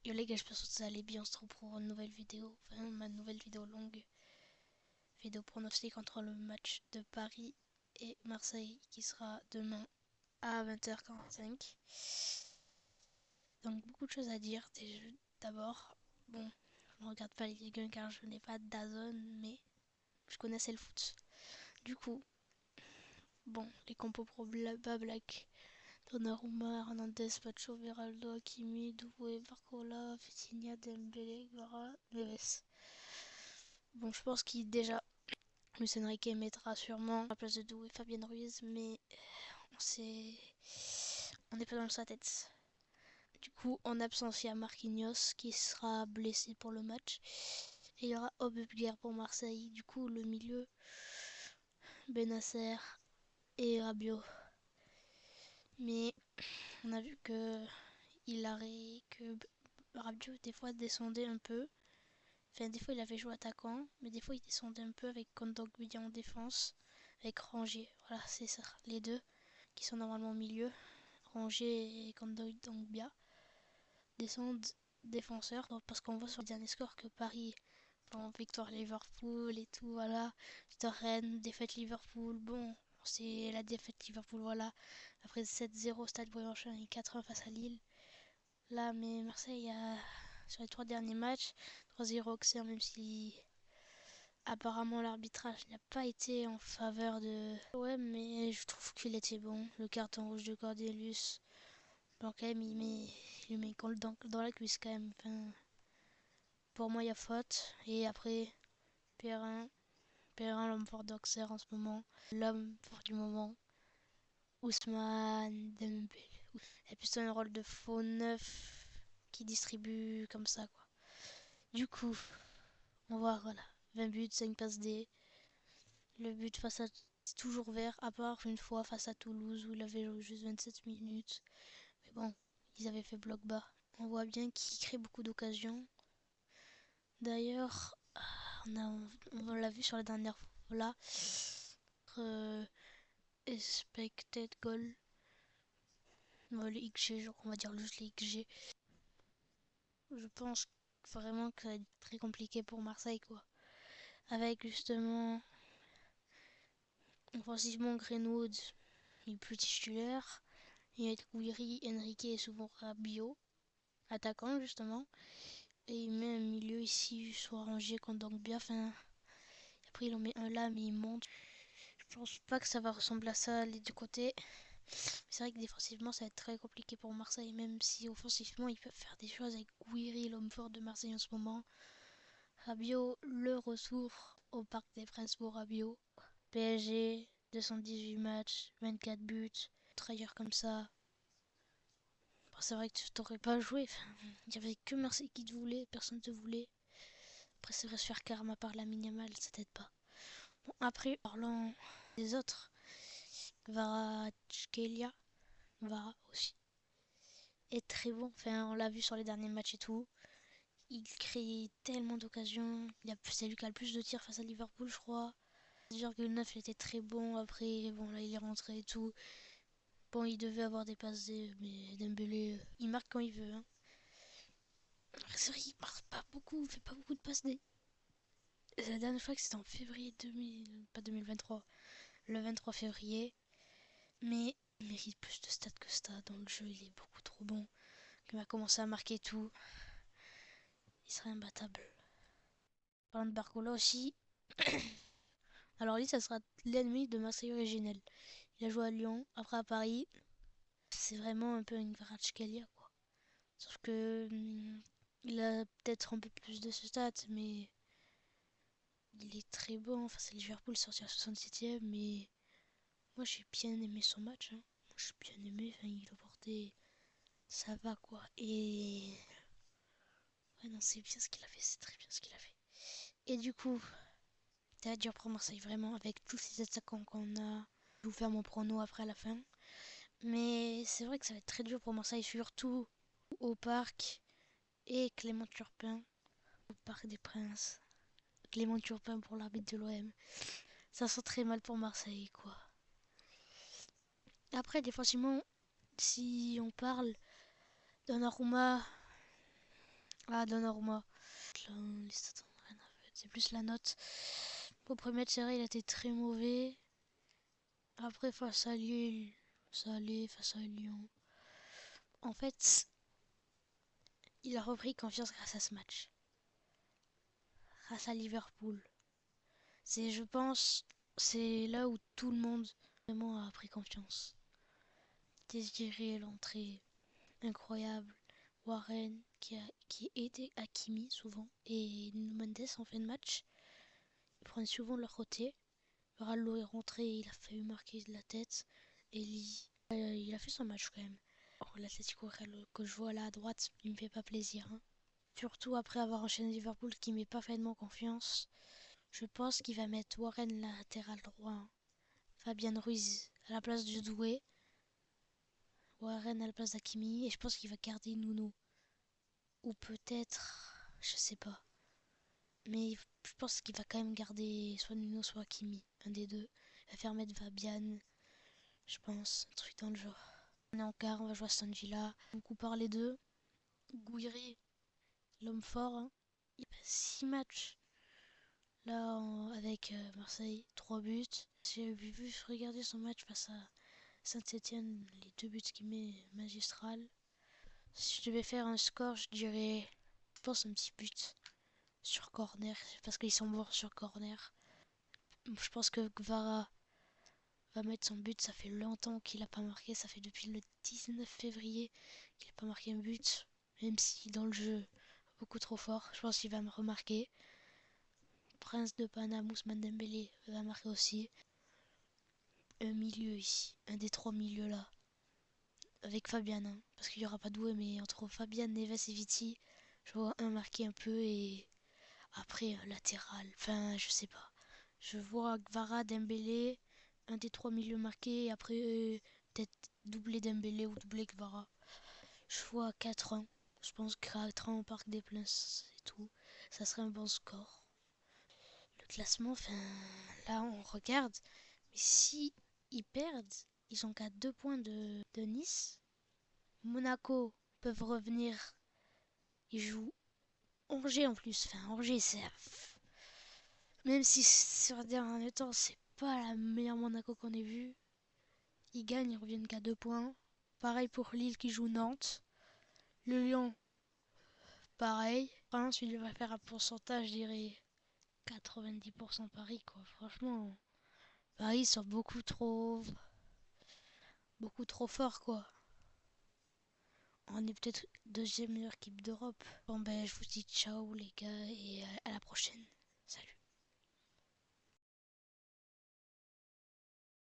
Yo les gars, j'espère que ça allait bien. On se retrouve pour une nouvelle vidéo, enfin ma nouvelle vidéo longue, vidéo pronostic entre le match de Paris et Marseille qui sera demain à 20h45. Donc beaucoup de choses à dire. D'abord, bon, je ne regarde pas les Ligue 1 car je n'ai pas d'Azon, mais je connaissais le foot. Du coup, bon, les compos Black, Donnarumma, Hernandez, Pacho, Veraldo, Hakimi, Doué, Barcola, Vitinha, Dembélé, Guevara, Neves. Bon, je pense qu'il déjà Luis Enrique mettra sûrement à la place de Doué Fabien Ruiz, mais on n'est pas dans sa tête. Du coup, en absence, il y a Marquinhos qui sera blessé pour le match. Et il y aura Aubepguer pour Marseille. Du coup, le milieu, Benasser et Rabiot. Mais on a vu que Rabiot des fois descendait un peu. Enfin, des fois il avait joué attaquant, mais des fois il descendait un peu avec Kondogbia en défense, avec Rangier. Voilà, c'est ça, les deux qui sont normalement au milieu. Rangier et Kondogbia descendent défenseurs parce qu'on voit sur le dernier score que Paris, bon, victoire Liverpool et tout, voilà. Victoire Rennes, défaite Liverpool, bon, c'est la défaite Liverpool, voilà. Après 7-0 Stade Briançon et 4-1 face à Lille. Là, mais Marseille a, sur les 3 derniers matchs, 3-0 Auxerre, même si apparemment l'arbitrage n'a pas été en faveur de... Ouais, mais je trouve qu'il était bon. Le carton rouge de Cordelius, bon, quand même, il lui met dans la cuisse quand même. Enfin, pour moi, il y a faute. Et après, Perrin, l'homme fort d'Auxerre en ce moment. L'homme fort du moment. Ousmane Dembélé. Et puis c'est un rôle de faux neuf qui distribue comme ça, quoi. Du coup, on voit, voilà, 20 buts, 5 passes D. Le but face à toujours vert, à part une fois face à Toulouse où il avait joué juste 27 minutes. Mais bon, ils avaient fait bloc bas. On voit bien qu'il crée beaucoup d'occasions. D'ailleurs, on l'a vu sur la dernière fois là. Euh, expected goal. Le XG, genre on va dire juste les XG. Je pense vraiment que ça va être très compliqué pour Marseille, quoi. Avec justement, offensivement, Greenwood, il est plus titulaire. Il y a Guiri, Enrique et souvent Rabiot, attaquant justement. Et il met un milieu ici, soit rangé quand donc bien. Enfin, après il en met un là, mais il monte. Je pense pas que ça va ressembler à ça les deux côtés. C'est vrai que défensivement ça va être très compliqué pour Marseille, même si offensivement ils peuvent faire des choses avec Guiri, l'homme fort de Marseille en ce moment. Rabiot, le retour au Parc des Princes pour Rabiot. PSG, 218 matchs, 24 buts, trahir comme ça. Bon, c'est vrai que tu t'aurais pas joué. Enfin, il n'y avait que Marseille qui te voulait, personne te voulait. Après, c'est vrai, se faire karma par la minimale, ça t'aide pas. Bon, après, parlant des autres, Kvaratskhelia, Vara aussi, est très bon. Enfin, on l'a vu sur les derniers matchs et tout. Il crée tellement d'occasions. C'est lui qui a le plus de tirs face à Liverpool, je crois. 10,9, il était très bon. Après, bon, là, il est rentré et tout. Bon, il devait avoir des passes D, mais Dembélé, il marque quand il veut. Hein. C'est vrai, il marque pas beaucoup, il fait pas beaucoup de passes D. La dernière fois que c'était en février 2000, pas 2023, le 23 février. Mais il mérite plus de stats que ça. Dans le jeu, il est beaucoup trop bon. Il va commencer à marquer tout. Il serait imbattable. Parlant de Barcola aussi. Alors lui, ça sera l'ennemi de Marseille originel. Il a joué à Lyon, après à Paris. C'est vraiment un peu une Kvaratskhelia, quoi. Sauf que il a peut-être un peu plus de stats, mais il est très bon. Enfin, c'est Liverpool sorti à 67ème, mais moi j'ai bien aimé son match. Hein. Moi j'ai bien aimé. Enfin, il a porté. Ça va, quoi. Et ouais, non, c'est bien ce qu'il a fait, c'est très bien ce qu'il a fait. Et du coup, ça va dur pour Marseille, vraiment, avec tous ces attaquants qu'on a. Je vais vous faire mon prono après à la fin. Mais c'est vrai que ça va être très dur pour Marseille, surtout au parc et Clément Turpin, au Parc des Princes. Clément Turpin pour l'arbitre de l'OM. Ça sent très mal pour Marseille, quoi. Après, défensivement, si on parle, Donnarumma, Ah, Donnarumma. C'est plus la note. Au premier tir, il a été très mauvais. Après, face à Lille, ça allait, face à Lyon. En fait, il a repris confiance grâce à ce match. Grâce à Liverpool. Je pense, c'est là où tout le monde vraiment a pris confiance. Désiré, l'entrée incroyable. Warren qui aidait Hakimi souvent. Et Mendes en fin de match. Ils prennent souvent leur côté. Rallo est rentré, il a failli marquer de la tête. Et il a fait son match quand même. Oh, l'Atlético que je vois là à droite, il me fait pas plaisir, hein. Surtout après avoir enchaîné Liverpool qui met parfaitement confiance. Je pense qu'il va mettre Warren latéral droit, hein. Fabian Ruiz à la place de Doué. Warren à la place d'Akimi. Et je pense qu'il va garder Nuno. Ou peut-être, je sais pas. Mais je pense qu'il va quand même garder soit Nuno soit Akimi. Un des deux. Il va faire mettre Fabian. Je pense, un truc dans le genre. On est en quart, on va jouer à Stangila. Beaucoup parlé d'eux. Gouiri, l'homme fort, hein. Il a 6 matchs là avec Marseille, 3 buts. J'ai vu regarder son match face à Saint-Etienne, les 2 buts qu'il met magistral. Si je devais faire un score, je dirais, je pense un petit but sur corner, parce qu'ils sont morts sur corner. Je pense que Gvara va mettre son but, ça fait longtemps qu'il n'a pas marqué, ça fait depuis le 19 février qu'il n'a pas marqué un but, même si dans le jeu, beaucoup trop fort, je pense qu'il va me remarquer. Prince de Paname, Ousmane Dembélé va marquer aussi. Un milieu ici, un des 3 milieux là, avec Fabian, hein, parce qu'il n'y aura pas Doué, mais entre Fabian, Neves et Viti, je vois un marqué un peu et après latéral, enfin je sais pas. Je vois Gvara, Dembélé, un des 3 milieux marqués, et après peut-être doubler Dembélé ou doubler Gvara. Je vois 4-1. Je pense que 4-1 au Parc des Princes et tout. Ça serait un bon score. Le classement, enfin, là on regarde. Mais si ils perdent, ils sont qu'à 2 points de Nice. Monaco peuvent revenir. Ils jouent Angers en plus. Enfin, Angers, c'est. Même si sur les derniers temps, c'est pas la meilleure Monaco qu'on ait vue. Ils gagnent, ils reviennent qu'à 2 points. Pareil pour Lille qui joue Nantes. Le Lyon, pareil. Enfin, celui qui va faire un pourcentage, je dirais 90% Paris, quoi. Franchement, Paris ils sont beaucoup trop forts, quoi. On est peut-être deuxième meilleure équipe d'Europe. Bon ben, je vous dis ciao les gars et à la prochaine.